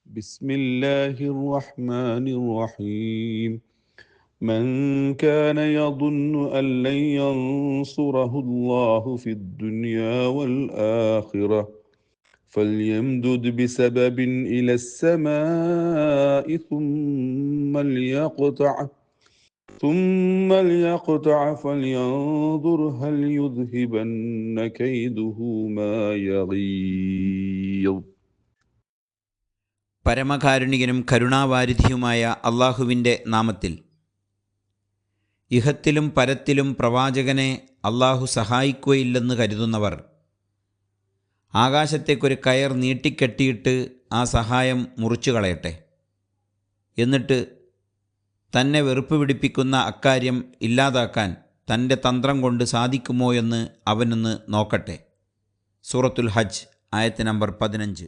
بسم الله الرحمن الرحيم من كان يظن أن لن ينصره الله في الدنيا والآخرة فليمدد بسبب إلى السماء ثم ليقطع فلينظر هل يذهبن كيده ما يغيظ. പരമകാരുണികനും കരുണാവാരിധിയുമായ അള്ളാഹുവിൻ്റെ നാമത്തിൽ. ഇഹത്തിലും പരത്തിലും പ്രവാചകനെ അള്ളാഹു സഹായിക്കുകയില്ലെന്ന് കരുതുന്നവർ ആകാശത്തേക്കൊരു കയർ നീട്ടിക്കെട്ടിയിട്ട് ആ സഹായം മുറിച്ചു കളയട്ടെ. എന്നിട്ട് തന്നെ വെറുപ്പ് പിടിപ്പിക്കുന്ന അക്കാര്യം ഇല്ലാതാക്കാൻ തൻ്റെ തന്ത്രം കൊണ്ട് സാധിക്കുമോ എന്ന് അവനൊന്ന് നോക്കട്ടെ. സൂറത്തുൽ ഹജ്ജ് ആയത്ത് നമ്പർ 15.